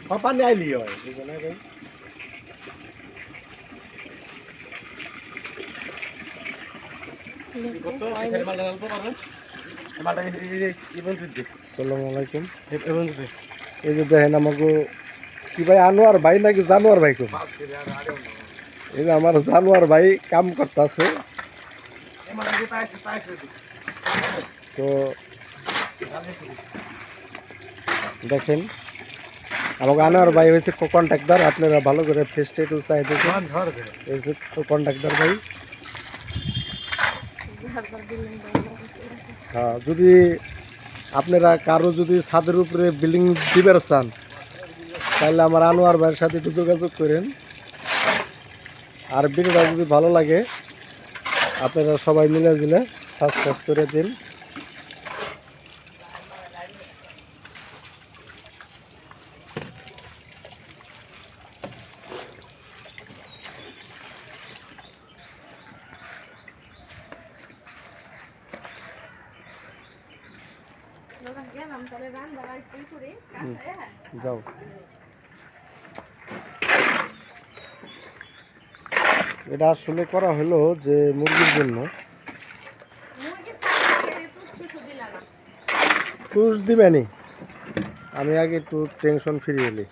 পানি আইলি হয় বুঝলেন ভাই। আসসালামু আলাইকুম। এই যে দেখেন আমাকে কি ভাই আনোয়ার ভাই নাকি জানোয়ার ভাই কোন? এই যে আমার জানোয়ার ভাই কাম করতেছে। তো দেখেন আমাকে আনোয়ার ভাই হয়েছে কন্ট্রাক্টর, আপনারা ভালো করে ফেস টেটু চাই দেখুন। এই যে কন্ট্রাক্টর ভাই। হ্যাঁ, যদি আপনারা কারো যদি ছাদের উপরে বিল্ডিং দিবার চান তাহলে আমার আনোয়ার ভাইয়ের সাথে একটু যোগাযোগ করেন। আর ভিডিওটা যদি ভালো লাগে আপনারা সবাই মিলে দিলে সাবস্ক্রাইব করে দিন। যাও, এটা আসলে করা হলো যে মুরগির জন্য। পুষ দিবেনি, আমি আগে একটু টেনশন ফ্রি হলি।